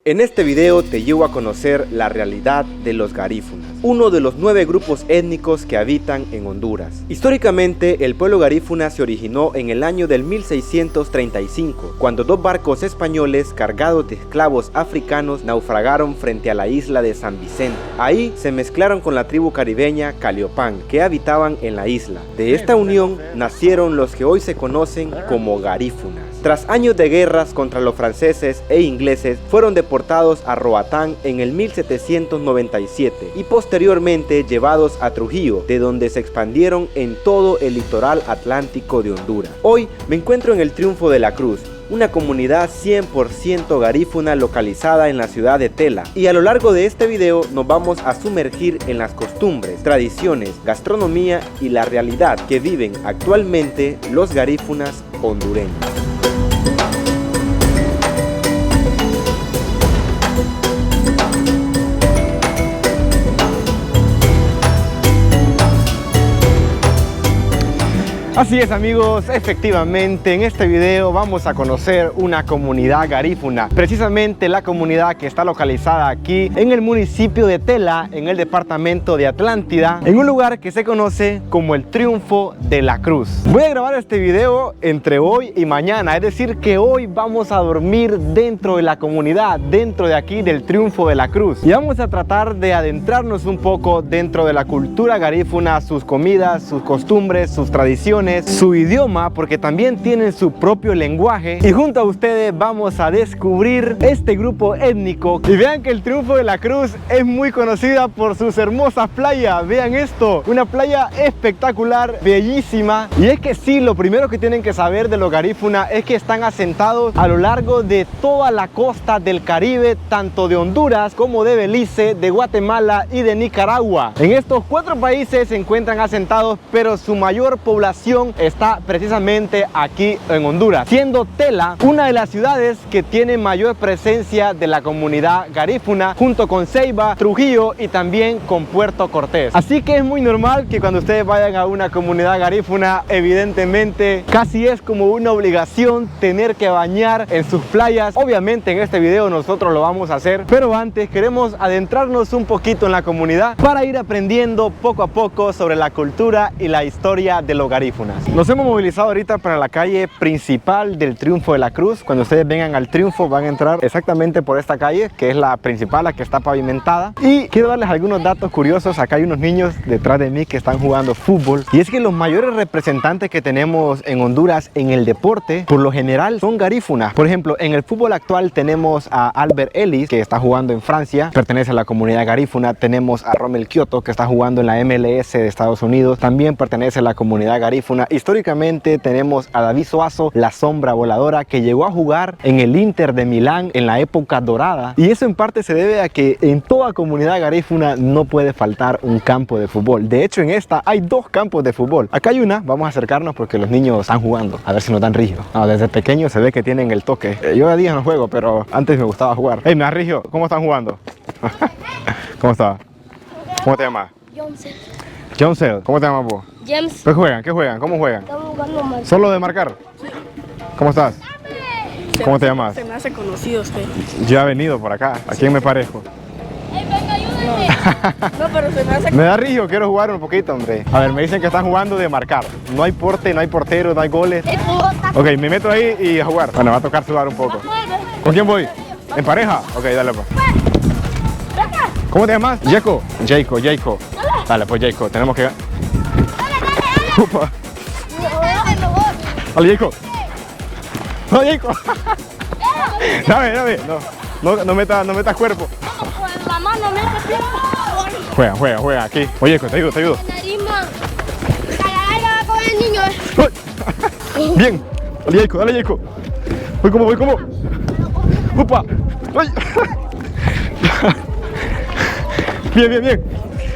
En este video te llevo a conocer la realidad de los garífunas, uno de los 9 grupos étnicos que habitan en Honduras. Históricamente, el pueblo garífuna se originó en el año del 1635, cuando 2 barcos españoles cargados de esclavos africanos naufragaron frente a la isla de San Vicente. Ahí se mezclaron con la tribu caribeña Caliopán, que habitaban en la isla. De esta unión nacieron los que hoy se conocen como garífunas. Tras años de guerras contra los franceses e ingleses, fueron deportados a Roatán en el 1797 y posteriormente llevados a Trujillo, de donde se expandieron en todo el litoral atlántico de Honduras. Hoy me encuentro en el Triunfo de la Cruz, una comunidad 100% garífuna localizada en la ciudad de Tela, y a lo largo de este video nos vamos a sumergir en las costumbres, tradiciones, gastronomía y la realidad que viven actualmente los garífunas hondureños. Así es, amigos, efectivamente en este video vamos a conocer una comunidad garífuna, precisamente la comunidad que está localizada aquí en el municipio de Tela, en el departamento de Atlántida, en un lugar que se conoce como el Triunfo de la Cruz. Voy a grabar este video entre hoy y mañana, es decir que hoy vamos a dormir dentro de la comunidad, dentro de aquí del Triunfo de la Cruz, y vamos a tratar de adentrarnos un poco dentro de la cultura garífuna, sus comidas, sus costumbres, sus tradiciones, su idioma, porque también tienen su propio lenguaje, y junto a ustedes vamos a descubrir este grupo étnico. Y vean que el Triunfo de la Cruz es muy conocida por sus hermosas playas. Vean esto, una playa espectacular, bellísima. Y es que sí, lo primero que tienen que saber de los garífunas es que están asentados a lo largo de toda la costa del Caribe, tanto de Honduras como de Belice, de Guatemala y de Nicaragua. En estos 4 países se encuentran asentados, pero su mayor población está precisamente aquí en Honduras, siendo Tela una de las ciudades que tiene mayor presencia de la comunidad garífuna, junto con Ceiba, Trujillo y también con Puerto Cortés. Así que es muy normal que cuando ustedes vayan a una comunidad garífuna, evidentemente casi es como una obligación tener que bañar en sus playas. Obviamente en este video nosotros lo vamos a hacer, pero antes queremos adentrarnos un poquito en la comunidad para ir aprendiendo poco a poco sobre la cultura y la historia de los garífunas. Nos hemos movilizado ahorita para la calle principal del Triunfo de la Cruz. Cuando ustedes vengan al Triunfo van a entrar exactamente por esta calle, que es la principal, la que está pavimentada. Y quiero darles algunos datos curiosos. Acá hay unos niños detrás de mí que están jugando fútbol, y es que los mayores representantes que tenemos en Honduras en el deporte, por lo general, son garífunas. Por ejemplo, en el fútbol actual tenemos a Albert Ellis, que está jugando en Francia, pertenece a la comunidad garífuna. Tenemos a Romel Kioto, que está jugando en la MLS de Estados Unidos, también pertenece a la comunidad garífuna. Históricamente tenemos a David Suazo, la sombra voladora, que llegó a jugar en el Inter de Milán en la época dorada, y eso en parte se debe a que en toda comunidad garífuna no puede faltar un campo de fútbol. De hecho, en esta hay 2 campos de fútbol. Acá hay una, vamos a acercarnos porque los niños están jugando, a ver si nos dan Rigio. No, desde pequeño se ve que tienen el toque. Yo a día no juego, pero antes me gustaba jugar. Hey, me da Rigio, ¿cómo están jugando? ¿Cómo está? ¿Cómo te llamas? Joncel. ¿Cómo te llamas vos? James. ¿Qué juegan? ¿Qué juegan? ¿Cómo juegan? Estamos jugando mal. ¿Solo de marcar? ¿Cómo estás? ¿Cómo te llamas? Se me hace conocido usted. Yo he venido por acá. ¿A quién me parezco? No, pero se me hace. Me da Rigio, quiero jugar un poquito, hombre. A ver, me dicen que están jugando de marcar. No hay porte, no hay portero, no hay goles. Ok, me meto ahí y a jugar. Bueno, va a tocar sudar un poco. ¿Con quién voy? ¿En pareja? Ok, dale pues. ¿Cómo te llamas? Jaco. Jaco. Dale pues, Jaco, tenemos que... Upa. Dale, Jaco. No, Jaco. Dame. No metas cuerpo. La mano, Juega aquí. Oye, te ayudo. Bien. Dale, Jaco. Voy como. Upa. Ay. Bien.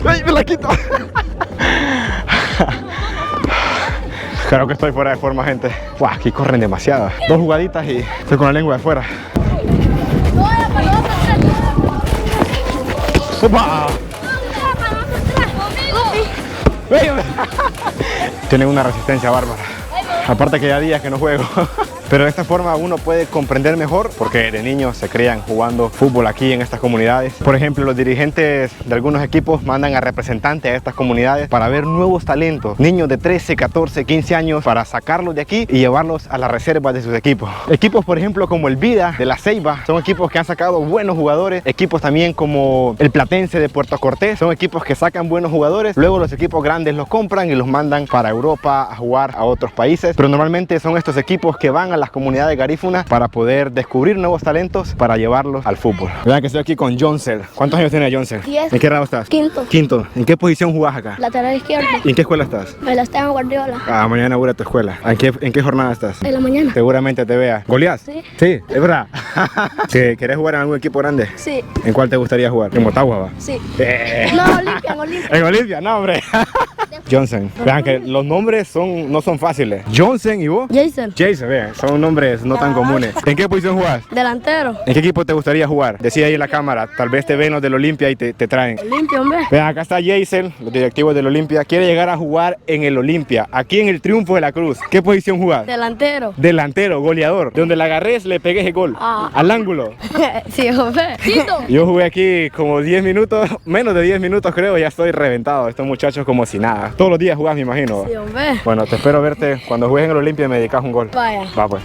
Ay, me la quito. Creo que estoy fuera de forma, gente. Guau, aquí corren demasiadas. 2 jugaditas y estoy con la lengua de fuera. ¡Opa! Tienen una resistencia bárbara. Aparte que ya días que no juego. Pero de esta forma uno puede comprender mejor, porque de niños se crían jugando fútbol aquí en estas comunidades. Por ejemplo, los dirigentes de algunos equipos mandan a representantes a estas comunidades para ver nuevos talentos, niños de 13, 14, 15 años, para sacarlos de aquí y llevarlos a las reservas de sus equipos. Equipos, por ejemplo, como el Vida de La Ceiba, son equipos que han sacado buenos jugadores. Equipos también como el Platense de Puerto Cortés, son equipos que sacan buenos jugadores. Luego los equipos grandes los compran y los mandan para Europa a jugar a otros países. Pero normalmente son estos equipos que van a las comunidades garífunas para poder descubrir nuevos talentos para llevarlos al fútbol. Vean que estoy aquí con Joncel. ¿Cuántos años tiene Joncel? 10. ¿En qué grado estás? Quinto. Quinto. ¿En qué posición jugás acá? Lateral izquierdo. ¿Y en qué escuela estás? Me la está en Guardiola. Ah, mañana voy a tu escuela. ¿En qué jornada estás? En la mañana. Seguramente te vea. ¿Goleás? Sí. Sí, es verdad. ¿Querés jugar en algún equipo grande? Sí. ¿En cuál te gustaría jugar? ¿En Motagua va? Sí. No, Olimpia, en Olimpia. En Olimpia, no hombre. Johnson. Vean que los nombres no son fáciles. Johnson, ¿y vos? Jason. Jason, vean, son nombres no tan comunes. ¿En qué posición jugás? Delantero. ¿En qué equipo te gustaría jugar? Decía ahí en la cámara, tal vez te ven los del Olimpia y te traen. Olimpia, hombre. Vean, acá está Jason, los directivos del Olimpia. Quiere llegar a jugar en el Olimpia, aquí en el Triunfo de la Cruz. ¿Qué posición jugás? Delantero. Delantero, goleador. De donde la agarres, le pegues el gol. Al ángulo. Sí, hombre. Quito. Yo jugué aquí como 10 minutos, menos de 10 minutos creo, ya estoy reventado. Estos muchachos como si nada. Todos los días jugás, me imagino. Sí, hombre. Bueno, te espero verte cuando juegues en el Olimpia y me dedicas un gol. Vaya. Va pues.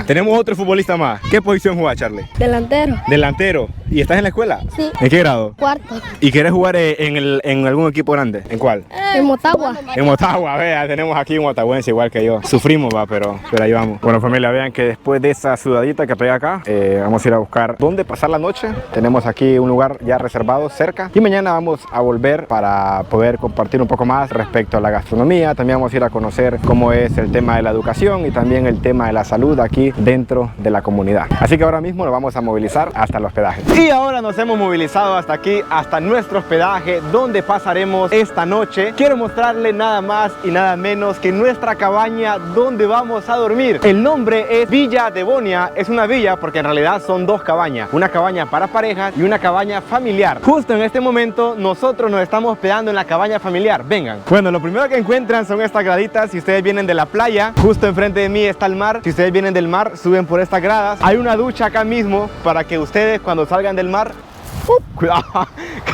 Tenemos otro futbolista más. ¿Qué posición jugás, Charlie? Delantero. Delantero. ¿Y estás en la escuela? Sí. ¿En qué grado? Cuarto. ¿Y quieres jugar en algún equipo grande? ¿En cuál? En Motagua. En Motagua, vea, tenemos aquí un motahuense igual que yo. Sufrimos, va, pero ahí vamos. Bueno, familia, vean que después de esa sudadita que pegué acá, vamos a ir a buscar dónde pasar la noche. Tenemos aquí un lugar ya reservado cerca y mañana vamos a volver para poder compartir un poco más respecto a la gastronomía. También vamos a ir a conocer cómo es el tema de la educación y también el tema de la salud aquí dentro de la comunidad. Así que ahora mismo nos vamos a movilizar hasta el hospedaje. Y ahora nos hemos movilizado hasta aquí, hasta nuestro hospedaje, donde pasaremos esta noche. Quiero mostrarle nada más y nada menos que nuestra cabaña donde vamos a dormir. El nombre es Villa Devonia. Es una villa porque en realidad son dos cabañas. Una cabaña para parejas y una cabaña familiar. Justo en este momento nosotros nos estamos hospedando en la cabaña familiar. Vengan. Bueno, lo primero que encuentran son estas graditas. Si ustedes vienen de la playa, justo enfrente de mí está el mar. Si ustedes vienen del mar, suben por estas gradas. Hay una ducha acá mismo para que ustedes cuando salgan del mar, cuidado,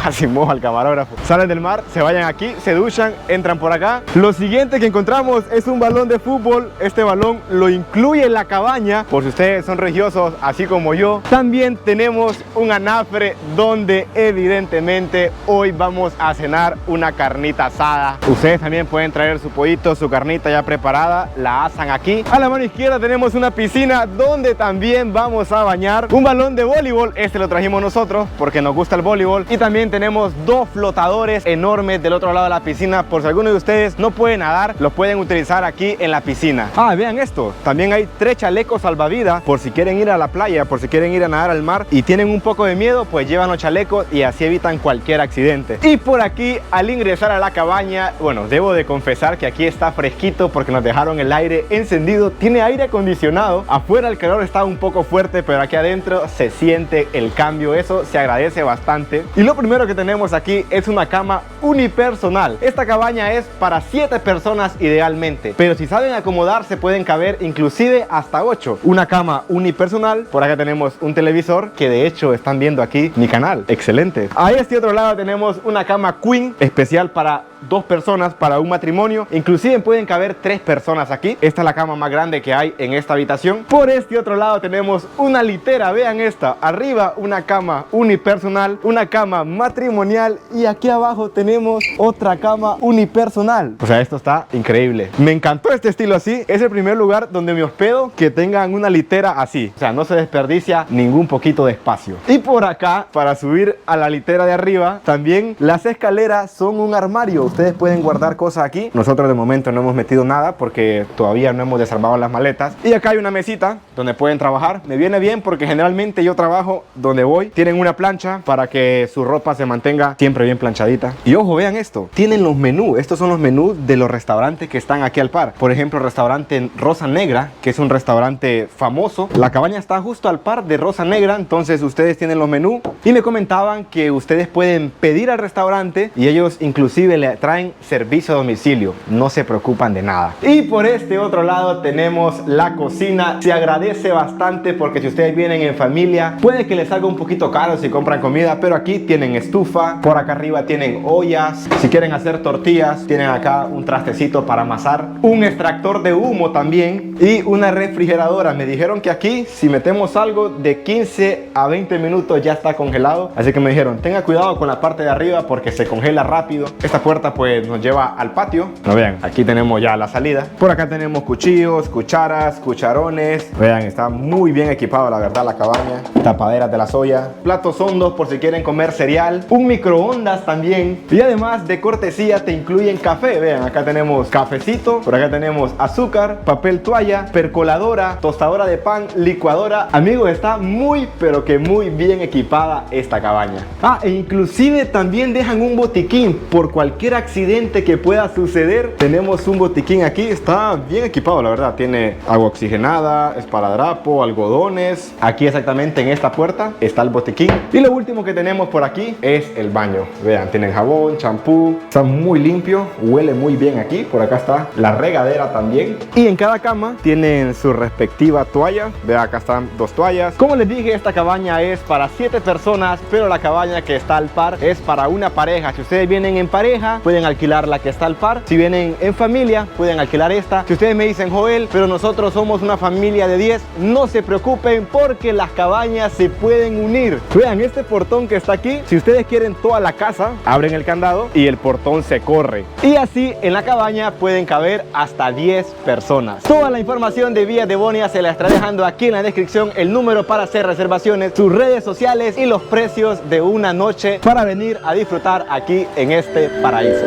casi moja el camarógrafo. Salen del mar, se vayan aquí, se duchan, entran por acá. Lo siguiente que encontramos es un balón de fútbol. Este balón lo incluye en la cabaña, por si ustedes son religiosos, así como yo. También tenemos un anafre donde evidentemente hoy vamos a cenar una carnita asada. Ustedes también pueden traer su pollito, su carnita ya preparada, la asan aquí. A la mano izquierda tenemos una piscina donde también vamos a bañar. Un balón de voleibol, este lo trajimos nosotros porque nos gusta el voleibol. Y también tenemos dos flotadores enormes del otro lado de la piscina, por si alguno de ustedes no puede nadar, los pueden utilizar aquí en la piscina. Ah, vean esto, también hay 3 chalecos salvavidas por si quieren ir a la playa, por si quieren ir a nadar al mar y tienen un poco de miedo, pues llevan los chalecos y así evitan cualquier accidente. Y por aquí, al ingresar a la cabaña, bueno, debo de confesar que aquí está fresquito porque nos dejaron el aire encendido. Tiene aire acondicionado, afuera el calor está un poco fuerte, pero aquí adentro se siente el cambio, eso se agradece bastante. Y lo primero que tenemos aquí es una cama unipersonal. Esta cabaña es para 7 personas idealmente, pero si saben acomodarse pueden caber inclusive hasta 8. Una cama unipersonal. Por acá tenemos un televisor que de hecho están viendo aquí mi canal, excelente. A este otro lado tenemos una cama queen especial para 2 personas, para un matrimonio. Inclusive pueden caber 3 personas aquí. Esta es la cama más grande que hay en esta habitación. Por este otro lado tenemos una litera, vean esta, arriba una cama unipersonal, una cama matrimonial y aquí abajo tenemos otra cama unipersonal. O sea, esto está increíble. Me encantó este estilo así. Es el primer lugar donde me hospedo que tengan una litera así. O sea, no se desperdicia ningún poquito de espacio. Y por acá, para subir a la litera de arriba, también las escaleras son un armario. Ustedes pueden guardar cosas aquí. Nosotros de momento no hemos metido nada porque todavía no hemos desarmado las maletas. Y acá hay una mesita donde pueden trabajar. Me viene bien porque generalmente yo trabajo donde voy. Tienen una plancha para que su ropa se mantenga siempre bien planchadita. Y ojo, vean esto. Tienen los menús. Estos son los menús de los restaurantes que están aquí al par. Por ejemplo, el restaurante Rosa Negra, que es un restaurante famoso. La cabaña está justo al par de Rosa Negra. Entonces ustedes tienen los menús. Y me comentaban que ustedes pueden pedir al restaurante y ellos inclusive traen servicio a domicilio, no se preocupan de nada. Y por este otro lado tenemos la cocina. Se agradece bastante porque si ustedes vienen en familia, puede que les salga un poquito caro si compran comida, pero aquí tienen estufa, por acá arriba tienen ollas, si quieren hacer tortillas, tienen acá un trastecito para amasar, un extractor de humo también y una refrigeradora. Me dijeron que aquí si metemos algo de 15 a 20 minutos ya está congelado, así que me dijeron tenga cuidado con la parte de arriba porque se congela rápido. Esta puerta pues nos lleva al patio. No, vean, aquí tenemos ya la salida. Por acá tenemos cuchillos, cucharas, cucharones. Vean, está muy bien equipado la verdad la cabaña. Tapaderas de la soya, platos hondos por si quieren comer cereal, un microondas también, y además de cortesía te incluyen café. Vean, acá tenemos cafecito, por acá tenemos azúcar, papel toalla, percoladora, tostadora de pan, licuadora. Amigos, está muy pero que muy bien equipada esta cabaña. E inclusive también dejan un botiquín por cualquier accidente que pueda suceder. Tenemos un botiquín aquí, está bien equipado la verdad. Tiene agua oxigenada, esparadrapo, algodones. Aquí exactamente en esta puerta está el botiquín. Y lo último que tenemos por aquí es el baño. Vean, tienen jabón, champú, está muy limpio, huele muy bien aquí. Por acá está la regadera también. Y en cada cama tienen su respectiva toalla. Vean, acá están 2 toallas. Como les dije, esta cabaña es para 7 personas, pero la cabaña que está al par es para una pareja. Si ustedes vienen en pareja, pueden alquilar la que está al par. Si vienen en familia, pueden alquilar esta. Si ustedes me dicen, Joel, pero nosotros somos una familia de 10, no se preocupen porque las cabañas se pueden unir. Vean, este portón que está aquí, si ustedes quieren toda la casa, abren el candado y el portón se corre. Y así en la cabaña pueden caber hasta 10 personas. Toda la información de Villa Devonia se la estaré dejando aquí en la descripción, el número para hacer reservaciones, sus redes sociales y los precios de una noche para venir a disfrutar aquí en este paraíso.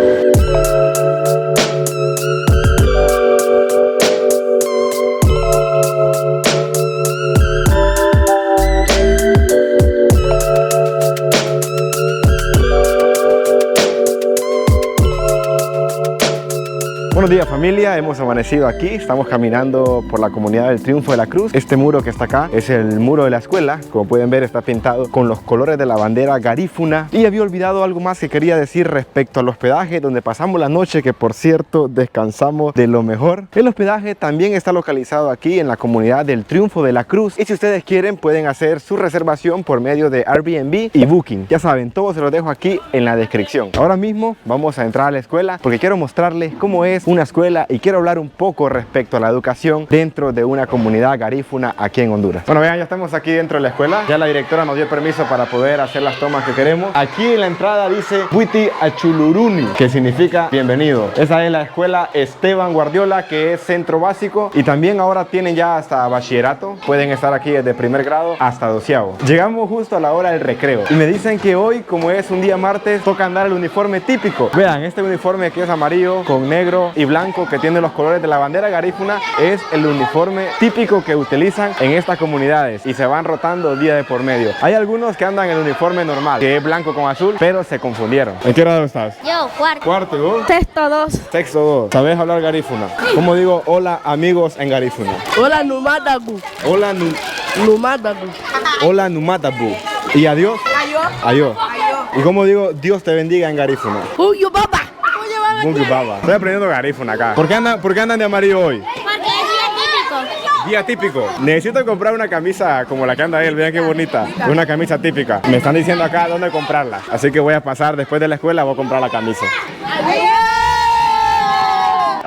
Buenos días familia, hemos amanecido aquí, estamos caminando por la comunidad del Triunfo de la Cruz. Este muro que está acá es el muro de la escuela, como pueden ver está pintado con los colores de la bandera garífuna. Y había olvidado algo más que quería decir respecto al hospedaje donde pasamos la noche, que por cierto descansamos de lo mejor. El hospedaje también está localizado aquí en la comunidad del Triunfo de la Cruz y si ustedes quieren pueden hacer su reservación por medio de Airbnb y Booking. Ya saben, todo se lo dejo aquí en la descripción. Ahora mismo vamos a entrar a la escuela porque quiero mostrarles cómo es una escuela y quiero hablar un poco respecto a la educación dentro de una comunidad garífuna aquí en Honduras. Bueno, vean, ya estamos aquí dentro de la escuela. Ya la directora nos dio permiso para poder hacer las tomas que queremos. Aquí en la entrada dice Huiti Achuluruni, que significa bienvenido. Esa es la escuela Esteban Guardiola, que es centro básico y también ahora tienen ya hasta bachillerato. Pueden estar aquí desde primer grado hasta 12º. Llegamos justo a la hora del recreo y me dicen que hoy, como es un día martes, toca andar el uniforme típico. Vean, este uniforme que es amarillo con negro y blanco, que tiene los colores de la bandera garífuna, es el uniforme típico que utilizan en estas comunidades y se van rotando día de por medio. Hay algunos que andan en el uniforme normal, que es blanco con azul, pero se confundieron. ¿En qué grado estás? Yo, cuarto. ¿Cuarto y vos? Sexto 2. Sexto 2. ¿Sabes hablar garífuna? ¿Cómo digo hola amigos en garífuna? Hola Numatabu. Hola Numatabu. Hola Numatabu. ¿Y adiós? Ayo. Adiós. ¿Y cómo digo Dios te bendiga en garífuna? Uyo baba. Baba. Estoy aprendiendo garífuna acá. ¿Por qué andan de amarillo hoy? Porque es Día típico. Necesito comprar una camisa como la que anda él. Vean qué bonita. Una camisa típica. Me están diciendo acá dónde comprarla. Así que voy a pasar después de la escuela, voy a comprar la camisa.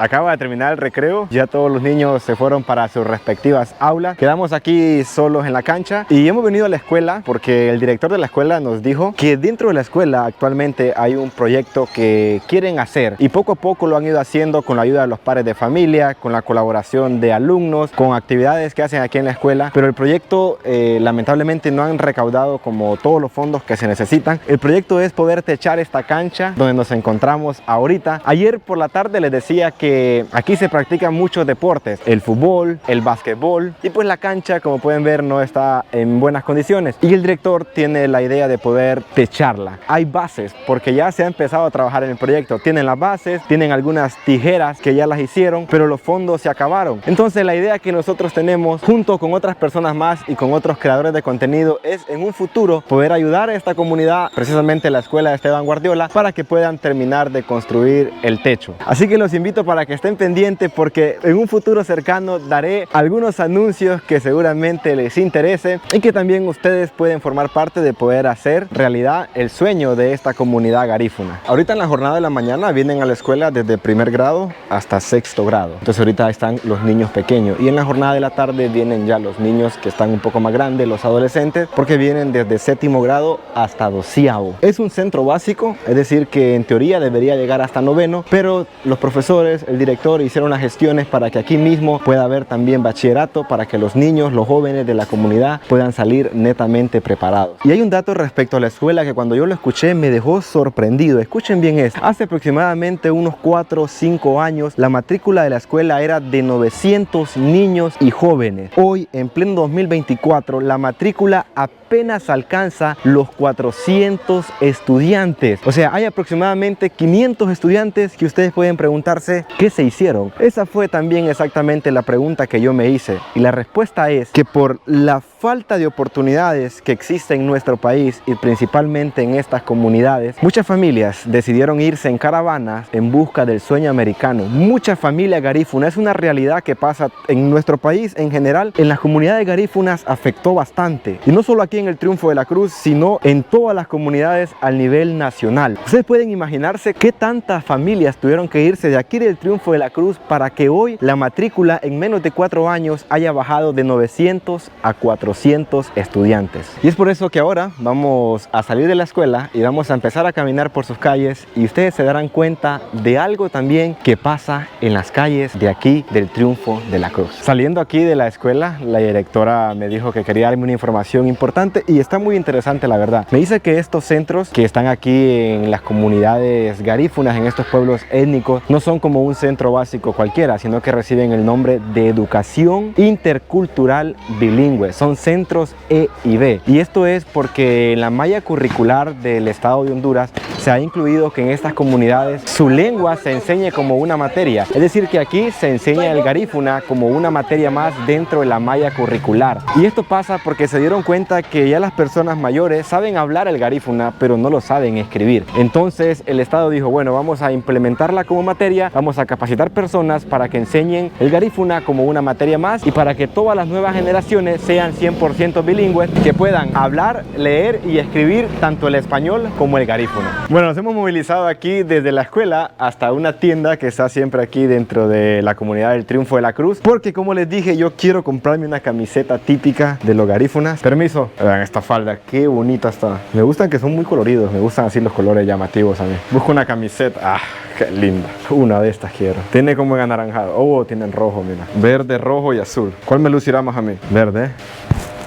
Acaba de terminar el recreo, ya todos los niños se fueron para sus respectivas aulas. Quedamos aquí solos en la cancha y hemos venido a la escuela porque el director de la escuela nos dijo que dentro de la escuela actualmente hay un proyecto que quieren hacer y poco a poco lo han ido haciendo con la ayuda de los padres de familia, con la colaboración de alumnos, con actividades que hacen aquí en la escuela, pero el proyecto lamentablemente no han recaudado como todos los fondos que se necesitan. El proyecto es poder techar esta cancha donde nos encontramos ahorita. Ayer por la tarde les decía que que aquí se practican muchos deportes, el fútbol, el básquetbol, y pues la cancha, como pueden ver, no está en buenas condiciones. Y el director tiene la idea de poder techarla. Hay bases, porque ya se ha empezado a trabajar en el proyecto. Tienen las bases, tienen algunas tijeras que ya las hicieron, pero los fondos se acabaron. Entonces la idea que nosotros tenemos, junto con otras personas más y con otros creadores de contenido, es en un futuro poder ayudar a esta comunidad, precisamente la escuela de Esteban Guardiola, para que puedan terminar de construir el techo. Así que los invito para que estén pendientes, porque en un futuro cercano daré algunos anuncios que seguramente les interese y que también ustedes pueden formar parte de poder hacer realidad el sueño de esta comunidad garífuna. Ahorita en la jornada de la mañana vienen a la escuela desde primer grado hasta sexto grado. Entonces ahorita están los niños pequeños, y en la jornada de la tarde vienen ya los niños que están un poco más grandes, los adolescentes, porque vienen desde séptimo grado hasta 12º. Es un centro básico, es decir que en teoría debería llegar hasta noveno, pero los profesores, el director hicieron las gestiones para que aquí mismo pueda haber también bachillerato, para que los niños, los jóvenes de la comunidad puedan salir netamente preparados. Y hay un dato respecto a la escuela que cuando yo lo escuché me dejó sorprendido. Escuchen bien esto. Hace aproximadamente unos 4 o 5 años la matrícula de la escuela era de 900 niños y jóvenes. Hoy, en pleno 2024, la matrícula apenas alcanza los 400 estudiantes. O sea, hay aproximadamente 500 estudiantes que ustedes pueden preguntarse ¿qué se hicieron? Esa fue también exactamente la pregunta que yo me hice, y la respuesta es que por la falta de oportunidades que existe en nuestro país y principalmente en estas comunidades, muchas familias decidieron irse en caravanas en busca del sueño americano. Muchas familias garífunas, es una realidad que pasa en nuestro país en general. En las comunidades garífunas afectó bastante, y no solo aquí en el Triunfo de la Cruz, sino en todas las comunidades al nivel nacional. Ustedes pueden imaginarse qué tantas familias tuvieron que irse de aquí del Triunfo de la Cruz para que hoy la matrícula en menos de 4 años haya bajado de 900 a 400 estudiantes. Y es por eso que ahora vamos a salir de la escuela y vamos a empezar a caminar por sus calles, y ustedes se darán cuenta de algo también que pasa en las calles de aquí del Triunfo de la Cruz. Saliendo aquí de la escuela, la directora me dijo que quería darme una información importante, y está muy interesante, la verdad. Me dice que estos centros que están aquí en las comunidades garífunas, en estos pueblos étnicos, no son como un centro básico cualquiera, sino que reciben el nombre de Educación Intercultural Bilingüe. Son centros E y B, y esto es porque en la malla curricular del estado de Honduras se ha incluido que en estas comunidades su lengua se enseñe como una materia, es decir que aquí se enseña el garífuna como una materia más dentro de la malla curricular. Y esto pasa porque se dieron cuenta que ya las personas mayores saben hablar el garífuna, pero no lo saben escribir. Entonces el estado dijo, bueno, vamos a implementarla como materia, vamos a capacitar personas para que enseñen el garífuna como una materia más, y para que todas las nuevas generaciones sean 100% bilingües, que puedan hablar, leer y escribir tanto el español como el garífuna. Bueno, nos hemos movilizado aquí desde la escuela hasta una tienda que está siempre aquí dentro de la comunidad del Triunfo de la Cruz, porque como les dije, yo quiero comprarme una camiseta típica de los garífunas. Permiso. Vean esta falda, qué bonita está. Me gustan que son muy coloridos, me gustan así los colores llamativos a mí. Busco una camiseta. Ah, qué linda. Una de estas quiero. Tiene como en anaranjado. Oh, tienen rojo, mira. Verde, rojo y azul. ¿Cuál me lucirá más a mí? Verde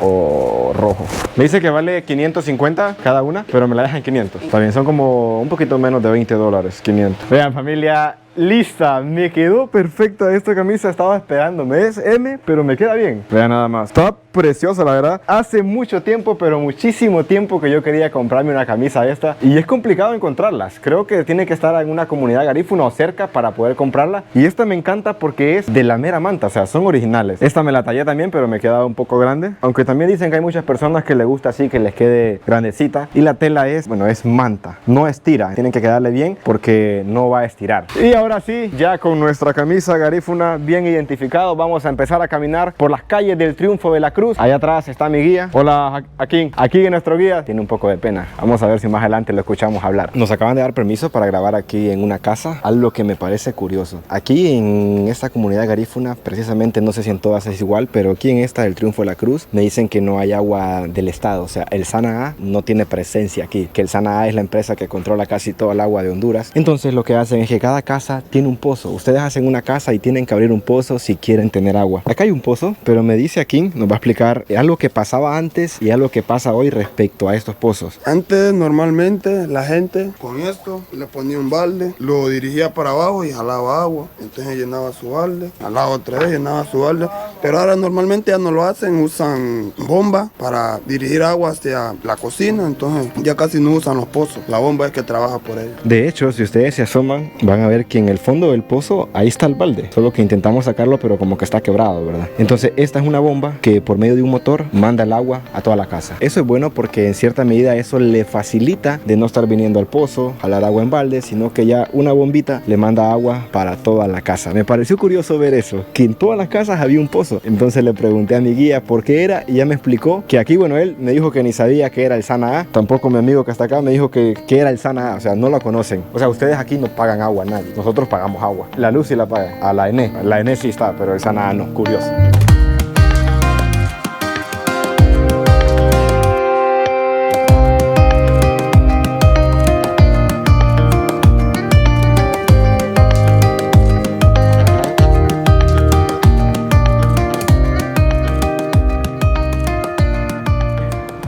o rojo. Me dice que vale 550 cada una, pero me la dejan 500. También son como un poquito menos de $20, 500. Vean, familia, lista, me quedó perfecta esta camisa, estaba esperándome, es M, pero me queda bien. Vean nada más, está preciosa la verdad. Hace mucho tiempo, pero muchísimo tiempo que yo quería comprarme una camisa esta, y es complicado encontrarlas. Creo que tiene que estar en una comunidad garífuna o cerca para poder comprarla, y esta me encanta porque es de la mera manta, o sea, son originales. Esta me la tallé también, pero me queda un poco grande, aunque también dicen que hay muchas personas que les gusta así, que les quede grandecita, y la tela es, bueno, es manta, no estira, tienen que quedarle bien porque no va a estirar. Y ahora sí, ya con nuestra camisa garífuna bien identificado, vamos a empezar a caminar por las calles del Triunfo de la Cruz. Allá atrás está mi guía. Hola, aquí nuestro guía tiene un poco de pena. Vamos a ver si más adelante lo escuchamos hablar. Nos acaban de dar permiso para grabar aquí en una casa, algo que me parece curioso. Aquí en esta comunidad garífuna, precisamente, no sé si en todas es igual, pero aquí en esta del Triunfo de la Cruz, me dicen que no hay agua del estado, o sea, el SANAA no tiene presencia aquí, que el SANAA es la empresa que controla casi toda el agua de Honduras. Entonces lo que hacen es que cada casa casa tiene un pozo. Ustedes hacen una casa y tienen que abrir un pozo si quieren tener agua. Acá hay un pozo, pero me dice aquí, nos va a explicar algo que pasaba antes y algo que pasa hoy respecto a estos pozos. Antes normalmente la gente con esto le ponía un balde, lo dirigía para abajo y jalaba agua. Entonces llenaba su balde, jalaba otra vez, llenaba su balde. Pero ahora normalmente ya no lo hacen, usan bomba para dirigir agua hacia la cocina. Entonces ya casi no usan los pozos. La bomba es que trabaja por ellos. De hecho, si ustedes se asoman, van a ver que en el fondo del pozo, ahí está el balde. Solo que intentamos sacarlo, pero como que está quebrado, ¿verdad? Entonces esta es una bomba que por medio de un motor manda el agua a toda la casa. Eso es bueno porque en cierta medida eso le facilita de no estar viniendo al pozo, jalar agua en balde, sino que ya una bombita le manda agua para toda la casa. Me pareció curioso ver eso, que en todas las casas había un pozo. Entonces le pregunté a mi guía por qué era y ya me explicó que aquí, bueno, él me dijo que ni sabía que era el Sana A. Tampoco mi amigo que está acá me dijo que era el Sana A. O sea, no lo conocen. O sea, ustedes aquí no pagan agua a nadie. Nosotros pagamos agua. La luz sí la pagan. A la ENE. La ENE sí está, pero el Sana A no. Curioso.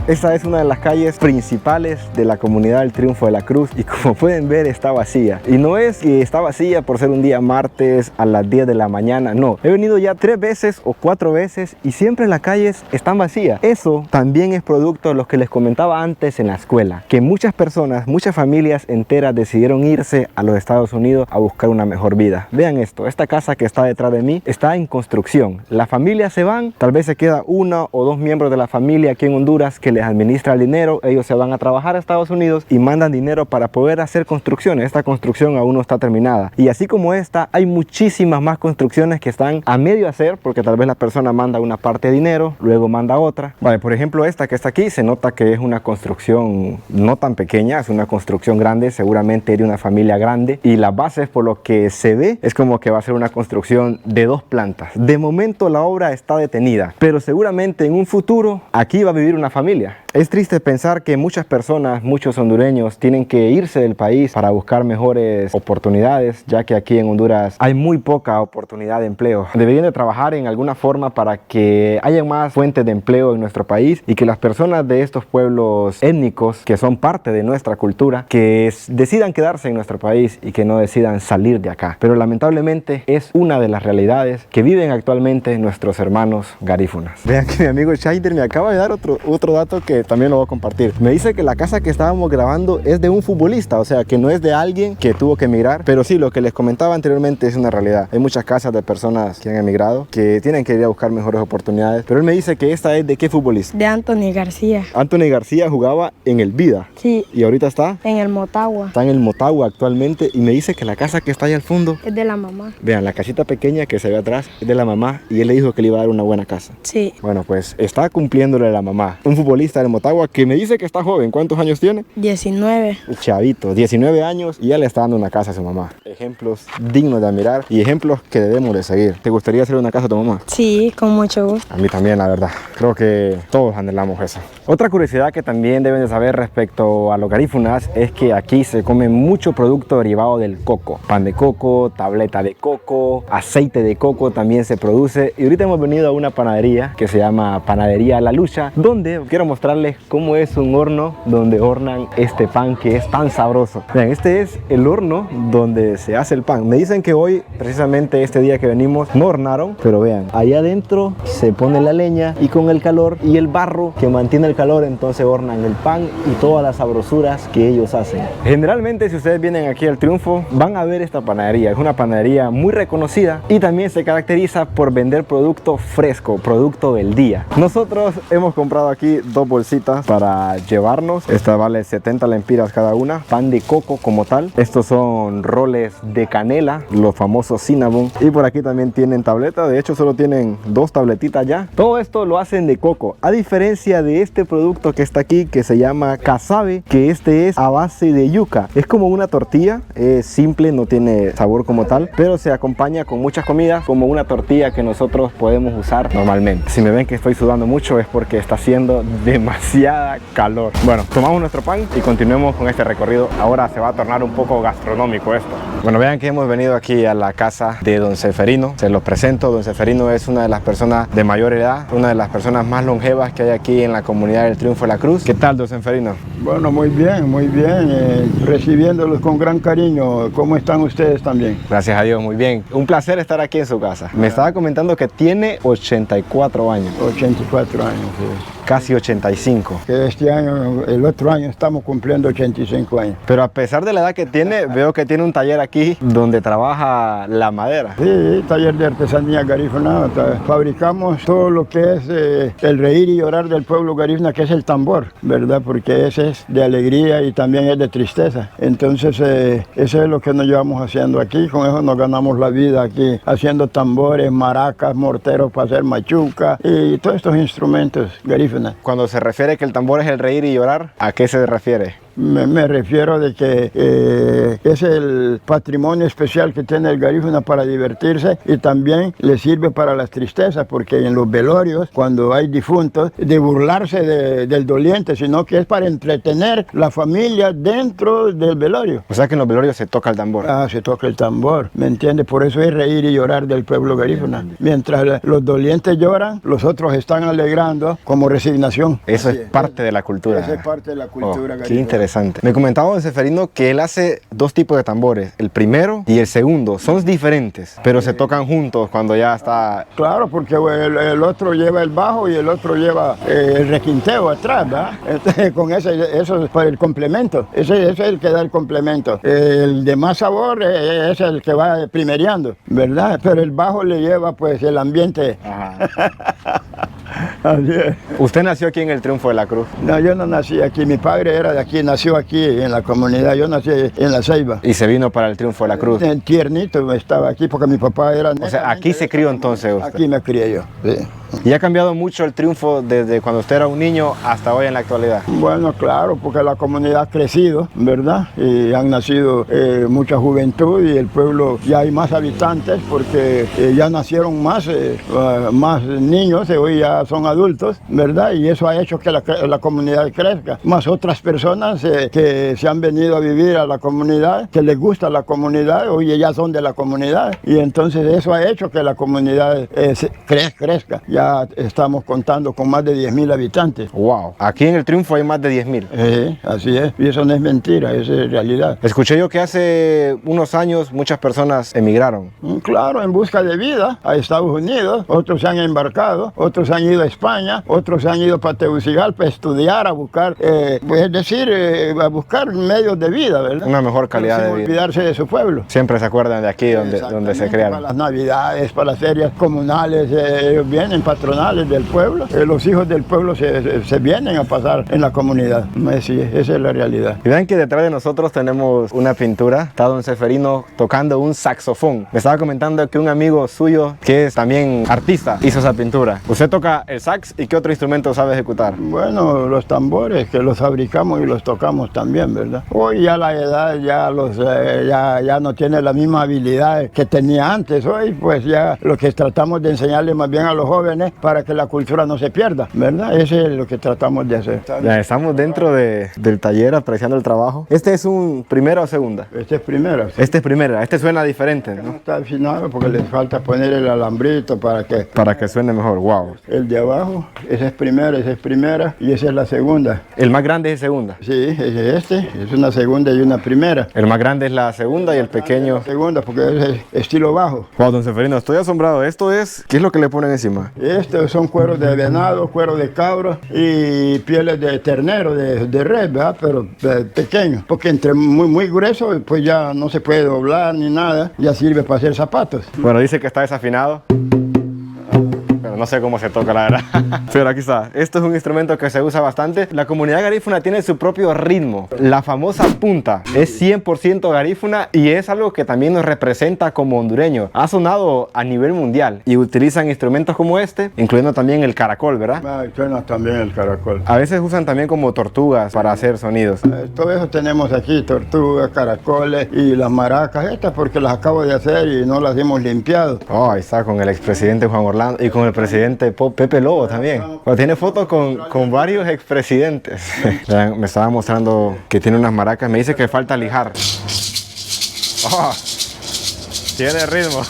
Esta es una de las calles principales de la comunidad del Triunfo de la Cruz y como pueden ver está vacía. Y no es que está vacía por ser un día martes a las 10 de la mañana, no. He venido ya 3 veces o 4 veces y siempre las calles están vacías. Eso también es producto de lo que les comentaba antes en la escuela, que muchas personas, muchas familias enteras decidieron irse a los Estados Unidos a buscar una mejor vida. Vean esto, esta casa que está detrás de mí está en construcción. Las familias se van, tal vez se queda 1 o 2 miembros de la familia aquí en Honduras que les administra el dinero, ellos se van a trabajar a Estados Unidos y mandan dinero para poder hacer construcciones. Esta construcción aún no está terminada y así como esta hay muchísimas más construcciones que están a medio hacer porque tal vez la persona manda una parte de dinero, luego manda otra. Vale, por ejemplo esta que está aquí se nota que es una construcción no tan pequeña, es una construcción grande, seguramente de una familia grande y las bases por lo que se ve es como que va a ser una construcción de 2 plantas. De momento la obra está detenida, pero seguramente en un futuro aquí va a vivir una familia. Es triste pensar que muchas personas, muchos hondureños tienen que irse del país para buscar mejores oportunidades, ya que aquí en Honduras hay muy poca oportunidad de empleo. Deberían de trabajar en alguna forma para que haya más fuentes de empleo en nuestro país y que las personas de estos pueblos étnicos que son parte de nuestra cultura, que decidan quedarse en nuestro país y que no decidan salir de acá. Pero lamentablemente es una de las realidades que viven actualmente nuestros hermanos garífunas. Vean que mi amigo Scheider me acaba de dar otro dato que también lo voy a compartir. Me dice que la casa que estábamos grabando es de un futbolista, o sea que no es de alguien que tuvo que emigrar, pero sí, lo que les comentaba anteriormente es una realidad. Hay muchas casas de personas que han emigrado, que tienen que ir a buscar mejores oportunidades, pero él me dice que esta es de ¿qué futbolista? De Anthony García. Anthony García jugaba en el Vida. Sí. Y ahorita está En el Motagua. en el Motagua actualmente y me dice que la casa que está ahí al fondo, Es de la mamá. vean, la casita pequeña que se ve atrás es de la mamá y él le dijo que le iba a dar una buena casa. Sí. Bueno, pues está cumpliéndole la mamá. Un futbolista del Motagua que me dice que está joven. ¿Cuántos años tiene? 19. Chavito, 19 años y ya le está dando una casa a su mamá. Ejemplos dignos de admirar y ejemplos que debemos de seguir. ¿Te gustaría hacer una casa a tu mamá? Sí, con mucho gusto. A mí también, la verdad. Creo que todos anhelamos eso. Otra curiosidad que también deben de saber respecto a los garífunas es que aquí se come mucho producto derivado del coco. Pan de coco, tableta de coco, aceite de coco también se produce. Y ahorita hemos venido a una panadería que se llama Panadería La Lucha, donde quiero mostrarles cómo es un horno donde hornan este pan que es tan sabroso. Vean, este es el horno donde se hace el pan. Me dicen que hoy, precisamente este día que venimos, no hornaron, pero vean, ahí adentro se pone la leña y con el calor y el barro que mantiene el calor, entonces hornan el pan y todas las sabrosuras que ellos hacen. Generalmente, si ustedes vienen aquí al Triunfo, van a ver esta panadería. Es una panadería muy reconocida y también se caracteriza por vender producto fresco, producto del día. Nosotros hemos comprado aquí 2 bolsitas para llevarnos. Esta vale 70 lempiras cada una. Pan de coco como tal. Estos son roles de canela, los famosos cinnamon. Y por aquí también tienen tabletas. De hecho, solo tienen 2 tabletitas ya. Todo esto lo hacen de coco. A diferencia de este producto que está aquí, que se llama casabe, que este es a base de yuca. Es como una tortilla. Es simple, no tiene sabor como tal, pero se acompaña con muchas comidas, como una tortilla que nosotros podemos usar normalmente. Si me ven que estoy sudando mucho es porque está haciendo demasiada calor. Bueno, tomamos nuestro pan y continuemos con este recorrido. Ahora se va a tornar un poco gastronómico esto. Bueno, vean que hemos venido aquí a la casa de don Seferino. Se los presento. Don Seferino es una de las personas de mayor edad, una de las personas más longevas que hay aquí en la comunidad del Triunfo de la Cruz. ¿Qué tal, don Seferino? Bueno, muy bien, recibiéndolos con gran cariño. ¿Cómo están ustedes también? Gracias a Dios, muy bien. Un placer estar aquí en su casa. Me estaba comentando que tiene 84 años. 84 años, sí. Casi 85. Que este año, el otro año, estamos cumpliendo 85 años. Pero a pesar de la edad que tiene, veo que tiene un taller aquí donde trabaja la madera. Sí, taller de artesanía garífuna. Fabricamos todo lo que es el reír y llorar del pueblo garífuna, que es el tambor, ¿verdad? Porque ese es de alegría y también es de tristeza. Entonces, eso es lo que nos llevamos haciendo aquí. Con eso nos ganamos la vida aquí, haciendo tambores, maracas, morteros para hacer machuca y todos estos instrumentos garífunas. Cuando se refiere que el tambor es el reír y llorar, ¿a qué se refiere? Me refiero de que es el patrimonio especial que tiene el garífuna para divertirse y también le sirve para las tristezas, porque en los velorios, cuando hay difuntos, de burlarse del doliente, sino que es para entretener la familia dentro del velorio. O sea que en los velorios se toca el tambor. Ah, se toca el tambor, ¿me entiendes? Por eso es reír y llorar del pueblo garífuna. Mientras los dolientes lloran, los otros están alegrando como resignación. Eso es parte de la cultura. Eso es parte de la cultura garífuna. Qué interesante. Me comentaba don Seferino que él hace dos tipos de tambores, el primero y el segundo. Son diferentes, pero se tocan juntos cuando ya está... Claro, porque el otro lleva el bajo y el otro lleva el requinteo atrás, ¿verdad? Entonces, con eso es para el complemento. Ese es el que da el complemento. El de más sabor es el que va primereando, ¿verdad? Pero el bajo le lleva pues el ambiente. Así es. ¿Usted nació aquí en el Triunfo de la Cruz? No, yo no nací aquí. Mi padre era de aquí, nació aquí en la comunidad. Yo nací en La Ceiba. ¿Y se vino para el Triunfo de la Cruz? Tiernito estaba aquí porque mi papá era... O sea, aquí se crió entonces usted. Aquí me crié yo, sí. ¿Y ha cambiado mucho el Triunfo desde cuando usted era un niño hasta hoy en la actualidad? Bueno, claro, porque la comunidad ha crecido, ¿verdad? Y han nacido mucha juventud y el pueblo ya hay más habitantes porque ya nacieron más niños, hoy ya son adultos, ¿verdad? Y eso ha hecho que la comunidad crezca. Más otras personas que se han venido a vivir a la comunidad, que les gusta la comunidad, hoy ya son de la comunidad. Y entonces eso ha hecho que la comunidad crezca. Ya estamos contando con más de 10.000 habitantes. ¡Wow! Aquí en el Triunfo hay más de 10.000. Así es. Y eso no es mentira, eso es realidad. Escuché yo que hace unos años muchas personas emigraron. Claro, en busca de vida a Estados Unidos. Otros se han embarcado, otros han ido a España, otros se han ido para Tegucigalpa a estudiar, a buscar, a buscar medios de vida, ¿verdad? Una mejor calidad de vida. Sin olvidarse de su pueblo. Siempre se acuerdan de aquí donde se crearon. Para las navidades, para las ferias comunales, ellos vienen patronales del pueblo. Los hijos del pueblo se vienen a pasar en la comunidad. Sí, esa es la realidad. Y vean que detrás de nosotros tenemos una pintura. Está don Seferino tocando un saxofón. Me estaba comentando que un amigo suyo, que es también artista, hizo esa pintura. ¿Usted toca el sax y qué otro instrumento sabe ejecutar? Bueno, los tambores que los fabricamos y los tocamos también, ¿verdad? Hoy ya la edad ya no tiene la misma habilidad que tenía antes. Hoy pues ya lo que tratamos de enseñarle más bien a los jóvenes para que la cultura no se pierda, ¿verdad? Eso es lo que tratamos de hacer. Ya estamos dentro del taller apreciando el trabajo. ¿Este es un primera o segunda? Este es primera. Sí. Este es primera. Este suena diferente, ¿no? Está afinado porque les falta poner el alambrito para que suene mejor. Wow. El de abajo, esa es primera y esa es la segunda. ¿El más grande es segunda? Sí, es una segunda y una primera. El más grande es la segunda y el pequeño... La segunda, porque es estilo bajo. Wow, don Seferino, estoy asombrado. Esto es... ¿Qué es lo que le ponen encima? Estos son cueros de venado, cuero de cabra y pieles de ternero, de res, ¿verdad? Pero pequeños, porque entre muy grueso, pues ya no se puede doblar ni nada, ya sirve para hacer zapatos. Bueno, dice que está desafinado. No sé cómo se toca, la verdad. Pero aquí está. Esto es un instrumento que se usa bastante. La comunidad garífuna tiene su propio ritmo. La famosa punta es 100% garífuna y es algo que también nos representa como hondureños. Ha sonado a nivel mundial y utilizan instrumentos como este, incluyendo también el caracol, ¿verdad? Suena también el caracol. A veces usan también como tortugas para hacer sonidos. Todo eso tenemos aquí, tortugas, caracoles y las maracas estas porque las acabo de hacer y no las hemos limpiado. Oh, ahí está con el expresidente Juan Orlando y con el presidente presidente Pepe Lobo también. Bueno, tiene fotos con varios expresidentes. Vean, me estaba mostrando que tiene unas maracas. Me dice que falta lijar. Oh, tiene ritmo.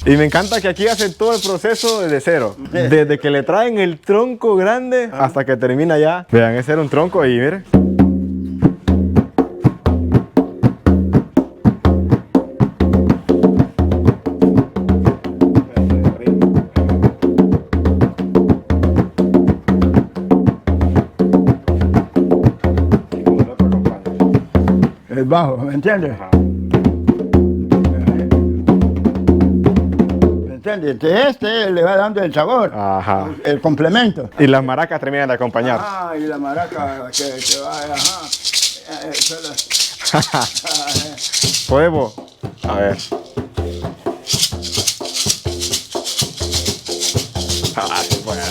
Y me encanta que aquí hacen todo el proceso desde cero. Desde que le traen el tronco grande hasta que termina ya. Vean, ese era un tronco y miren. El bajo, ¿me entiendes? Este le va dando el sabor, Ajá. el complemento. Y las maracas terminan de acompañar. Ah, y la maraca que va, ajá. Podemos. A ver. Ah, sí puede.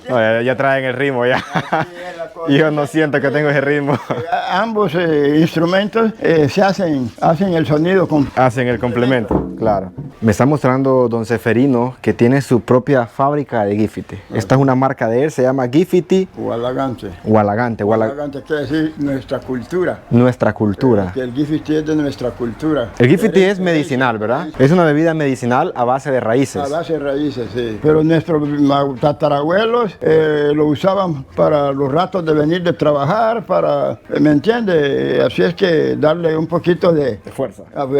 No, ya traen el ritmo ya. Y yo no siento que tengo ese ritmo. Ambos instrumentos hacen el sonido. Hacen el complemento, claro. Me está mostrando don Seferino que tiene su propia fábrica de Gifiti. Esta es una marca de él, se llama Gifiti Hualagante. Hualagante. Hualagante quiere decir nuestra cultura. Nuestra cultura. Que el Gifiti es de nuestra cultura. El Gifiti es medicinal, ¿verdad? Es una bebida medicinal a base de raíces. A base de raíces, sí. Pero nuestros tatarabuelos lo usaban para los ratos de venir de trabajar, ¿me entiende? Así es que darle un poquito de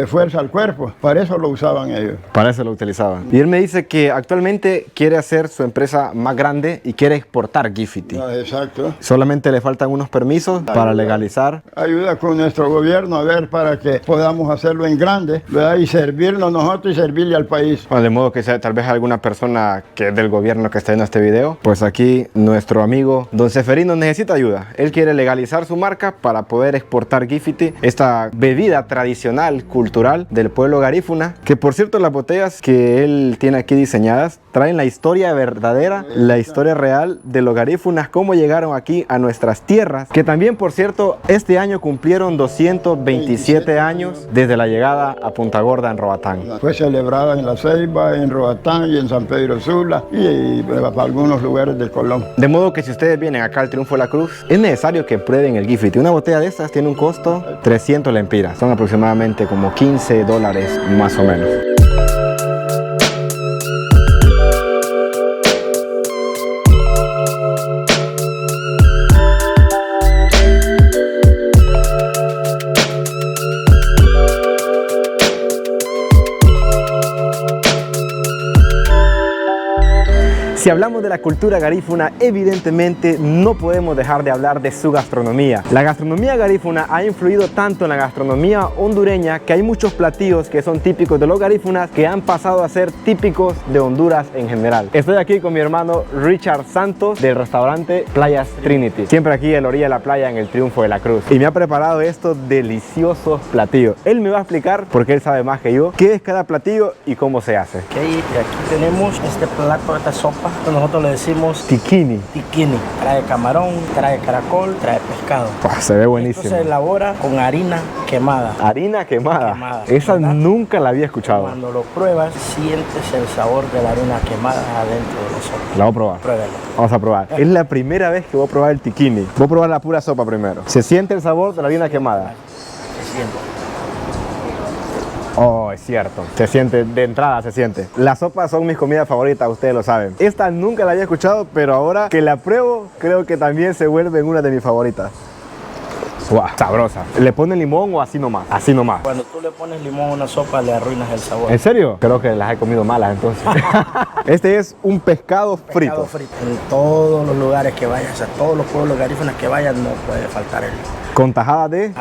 fuerza al cuerpo. Para eso lo usaban ellos. Para eso lo utilizaban. Y él me dice que actualmente quiere hacer su empresa más grande y quiere exportar Gifiti. Exacto. Solamente le faltan unos permisos para legalizar. Ayuda con nuestro gobierno a ver para que podamos hacerlo en grande, ¿verdad? Y servirnos nosotros y servirle al país. Bueno, de modo que sea tal vez alguna persona que es del gobierno que está viendo este video, pues aquí nuestro amigo don Seferino necesita ayuda. Él quiere legalizar su marca para poder exportar Gifiti, esta bebida tradicional, cultural del pueblo garífuna, que por cierto las botellas que él tiene aquí diseñadas traen la historia verdadera, la historia real de los garífunas, cómo llegaron aquí a nuestras tierras, que también por cierto este año cumplieron 227 años desde la llegada a Punta Gorda en Roatán. Fue celebrada en La Ceiba, en Roatán y en San Pedro Sula y para algunos lugares del Colón. De modo que si ustedes vienen acá al Triunfo de la Cruz, es necesario que prueben el Gifiti. Una botella de estas tiene un costo 300 lempiras, son aproximadamente como $15 más o menos. Si hablamos de la cultura garífuna, evidentemente no podemos dejar de hablar de su gastronomía. La gastronomía garífuna ha influido tanto en la gastronomía hondureña que hay muchos platillos que son típicos de los garífunas que han pasado a ser típicos de Honduras en general. Estoy aquí con mi hermano Richard Santos del restaurante Playas Trinity, siempre aquí a la orilla de la playa en el Triunfo de la Cruz, y me ha preparado estos deliciosos platillos. Él me va a explicar, porque él sabe más que yo, qué es cada platillo y cómo se hace. Ok, aquí tenemos este plato, esta sopa. Nosotros le decimos Tikini. Tikini. Trae camarón, trae caracol, trae pescado. Se ve buenísimo. Esto se elabora con harina quemada. Harina quemada. Esa ¿verdad? Nunca la había escuchado. Cuando lo pruebas, sientes el sabor de la harina quemada adentro de la sopa. La voy a probar. Pruébelo. Vamos a probar. Es la primera vez que voy a probar el tikini. Voy a probar la pura sopa primero. ¿Se siente el sabor de la harina quemada? Se siente. Oh, es cierto. Se siente, de entrada se siente. Las sopas son mis comidas favoritas, ustedes lo saben. Esta nunca la había escuchado, pero ahora que la pruebo, creo que también se vuelve una de mis favoritas. ¡Guau! Sabrosa. ¿Le ponen limón o así nomás? Así nomás. Cuando tú le pones limón a una sopa, le arruinas el sabor. ¿En serio? Creo que las he comido malas entonces. Este es un pescado frito. Pescado frito. En todos los lugares que vayas, a todos los pueblos garífunas que vayas, no puede faltar el Con tajada de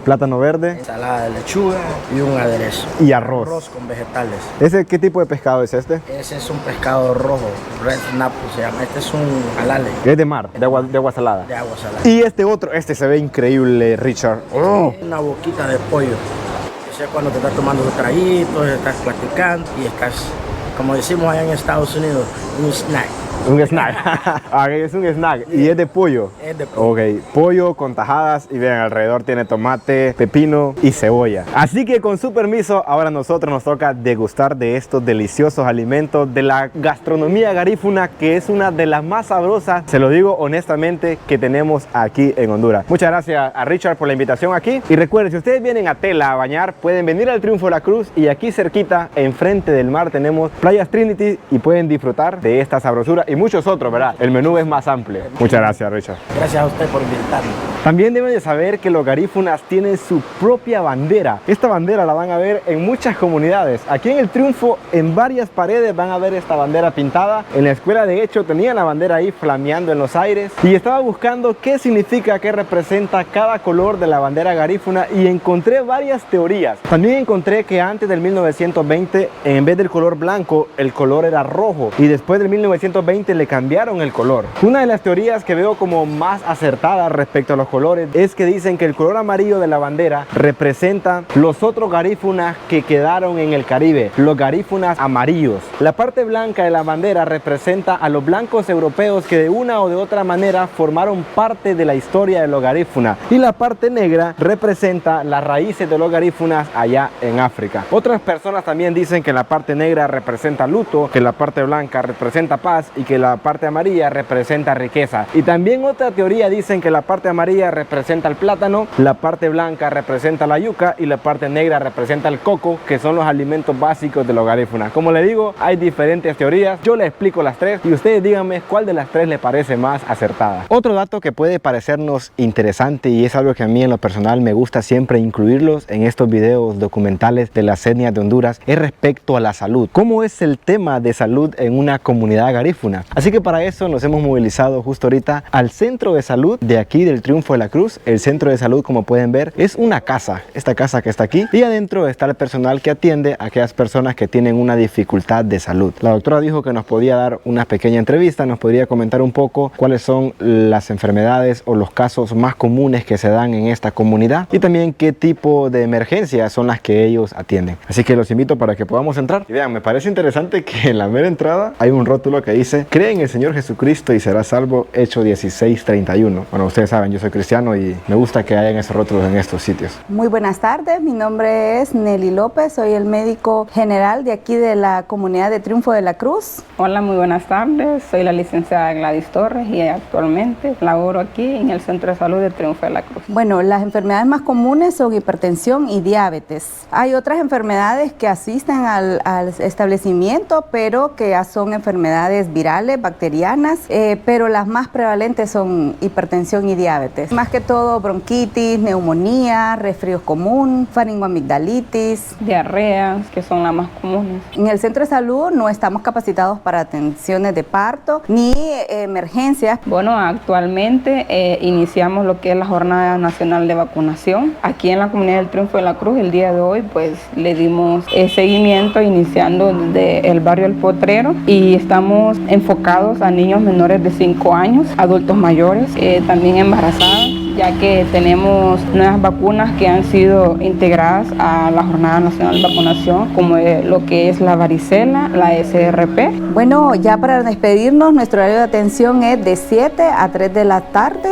plátano verde, ensalada de lechuga y un aderezo. Y arroz. Arroz con vegetales. ¿Ese qué tipo de pescado es este? Ese es un pescado rojo, red snapper se llama. Este es un alale. Es de mar, de agua salada. De agua salada. Y este otro, este se ve increíble, Richard. Oh. Una boquita de pollo. Ese es cuando te estás tomando tus traguitos, estás platicando y estás, como decimos allá en Estados Unidos, un snack. Un snack. Ok, es un snack. Y es de pollo. Es de pollo. Ok, pollo con tajadas y vean, alrededor tiene tomate, pepino y cebolla. Así que con su permiso, ahora a nosotros nos toca degustar de estos deliciosos alimentos de la gastronomía garífuna, que es una de las más sabrosas, se lo digo honestamente, que tenemos aquí en Honduras. Muchas gracias a Richard por la invitación aquí. Y recuerden, si ustedes vienen a Tela a bañar, pueden venir al Triunfo de la Cruz y aquí cerquita, enfrente del mar, tenemos Playas Trinity y pueden disfrutar de esta sabrosura y muchos otros, ¿verdad? El menú es más amplio. Muchas gracias, Richard. Gracias a usted por invitarme. También deben de saber que los garífunas tienen su propia bandera. Esta bandera la van a ver en muchas comunidades. Aquí en el Triunfo, en varias paredes van a ver esta bandera pintada. En la escuela, de hecho, tenían la bandera ahí flameando en los aires. Y estaba buscando qué significa, qué representa cada color de la bandera garífuna y encontré varias teorías. También encontré que antes del 1920, en vez del color blanco, el color era rojo. Y después del 1920 le cambiaron el color. Una de las teorías que veo como más acertada respecto a los colores es que dicen que el color amarillo de la bandera representa los otros garífunas que quedaron en el Caribe, los garífunas amarillos. La parte blanca de la bandera representa a los blancos europeos que de una o de otra manera formaron parte de la historia de los garífunas, y la parte negra representa las raíces de los garífunas allá en África. Otras personas también dicen que la parte negra representa luto, que la parte blanca representa paz y que la parte amarilla representa riqueza. Y también otra teoría dicen que la parte amarilla representa el plátano, la parte blanca representa la yuca y la parte negra representa el coco, que son los alimentos básicos de los garífunas. Como le digo, hay diferentes teorías. Yo les explico las tres y ustedes díganme cuál de las tres les parece más acertada. Otro dato que puede parecernos interesante, y es algo que a mí en lo personal me gusta siempre incluirlos en estos videos documentales de las etnias de Honduras, es respecto a la salud. ¿Cómo es el tema de salud en una comunidad garífuna? Así que para eso nos hemos movilizado justo ahorita al centro de salud de aquí del Triunfo de la Cruz. El centro de salud, como pueden ver, es una casa, esta casa que está aquí, y adentro está el personal que atiende a aquellas personas que tienen una dificultad de salud. La doctora dijo que nos podía dar una pequeña entrevista, nos podría comentar un poco cuáles son las enfermedades o los casos más comunes que se dan en esta comunidad y también qué tipo de emergencias son las que ellos atienden. Así que los invito para que podamos entrar. Y vean, me parece interesante que en la mera entrada hay un rótulo que dice: cree en el Señor Jesucristo y serás salvo, Hechos 16:31. Bueno, ustedes saben, yo soy cristiano y me gusta que hayan esos rótulos en estos sitios. Muy buenas tardes, mi nombre es Nelly López, soy el médico general de aquí de la comunidad de Triunfo de la Cruz. Hola, muy buenas tardes, soy la licenciada Gladys Torres y actualmente laboro aquí en el Centro de Salud de Triunfo de la Cruz. Bueno, las enfermedades más comunes son hipertensión y diabetes. Hay otras enfermedades que asisten al establecimiento, pero que son enfermedades virales, bacterianas, pero las más prevalentes son hipertensión y diabetes. Más que todo bronquitis, neumonía, resfrío común, faringoamigdalitis, Diarreas, que son las más comunes. En el centro de salud no estamos capacitados para atenciones de parto ni emergencias. Bueno, actualmente iniciamos lo que es la Jornada Nacional de Vacunación. Aquí en la comunidad del Triunfo de la Cruz, el día de hoy, pues le dimos seguimiento iniciando desde el barrio El Potrero y estamos enfocados a niños menores de 5 años, adultos mayores, también embarazadas, ya que tenemos nuevas vacunas que han sido integradas a la Jornada Nacional de Vacunación, como lo que es la varicela, la SRP. Bueno, ya para despedirnos, nuestro horario de atención es de 7 a 3 de la tarde.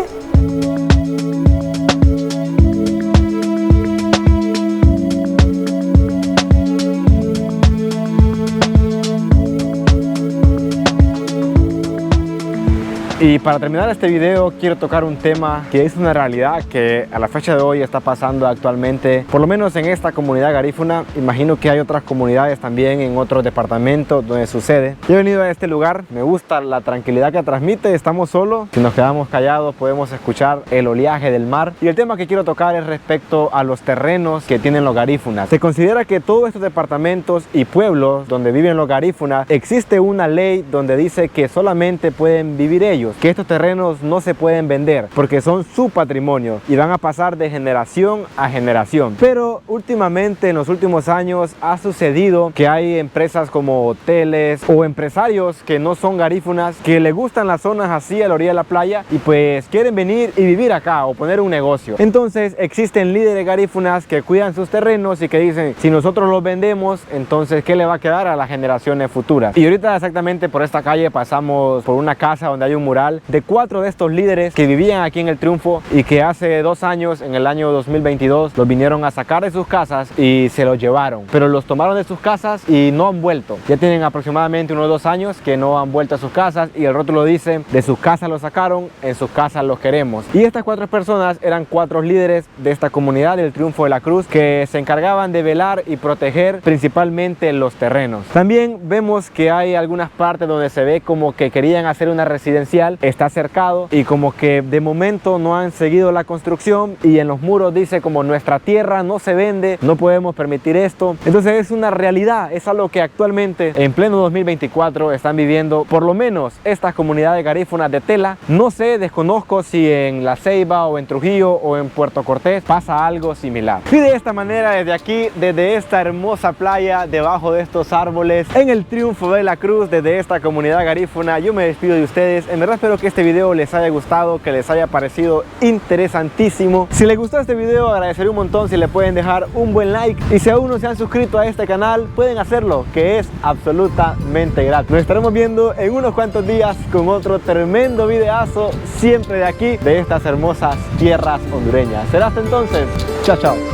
Y para terminar este video quiero tocar un tema que es una realidad que a la fecha de hoy está pasando actualmente, por lo menos en esta comunidad garífuna. Imagino que hay otras comunidades también en otros departamentos donde sucede. Yo he venido a este lugar, me gusta la tranquilidad que transmite, estamos solos, si nos quedamos callados podemos escuchar el oleaje del mar. Y el tema que quiero tocar es respecto a los terrenos que tienen los garífunas. Se considera que todos estos departamentos y pueblos donde viven los garífunas existe una ley donde dice que solamente pueden vivir ellos. ellos que estos terrenos no se pueden vender porque son su patrimonio y van a pasar de generación a generación. Pero últimamente, en los últimos años, ha sucedido que hay empresas como hoteles o empresarios que no son garífunas, que le gustan las zonas así a la orilla de la playa y pues quieren venir y vivir acá o poner un negocio. Entonces existen líderes garífunas que cuidan sus terrenos y que dicen, si nosotros los vendemos, entonces ¿qué le va a quedar a las generaciones futuras? Y ahorita exactamente por esta calle pasamos por una casa donde hay un mural de 4 de estos líderes que vivían aquí en El Triunfo y que hace 2 años, en el año 2022, los vinieron a sacar de sus casas y se los llevaron. Pero los tomaron de sus casas y no han vuelto. Ya tienen aproximadamente unos 2 años que no han vuelto a sus casas y el rótulo dice, de sus casas los sacaron, en sus casas los queremos. Y estas 4 personas eran 4 líderes de esta comunidad del Triunfo de la Cruz que se encargaban de velar y proteger principalmente los terrenos. También vemos que hay algunas partes donde se ve como que querían hacer una residencial, está cercado y como que de momento no han seguido la construcción y en los muros dice como nuestra tierra no se vende, no podemos permitir esto. Entonces es una realidad, es algo que actualmente en pleno 2024 están viviendo por lo menos estas comunidades garífunas de Tela. No sé, desconozco si en La Ceiba o en Trujillo o en Puerto Cortés pasa algo similar. Y de esta manera, desde aquí, desde esta hermosa playa, debajo de estos árboles, en El Triunfo de la Cruz, desde esta comunidad garífuna, yo me despido de ustedes. En verdad espero que este video les haya gustado, que les haya parecido interesantísimo. Si les gustó este video, agradeceré un montón si le pueden dejar un buen like y si aún no se han suscrito a este canal, pueden hacerlo, que es absolutamente gratis. Nos estaremos viendo en unos cuantos días con otro tremendo videazo, siempre de aquí, de estas hermosas tierras hondureñas. Será hasta entonces. Chao, chao.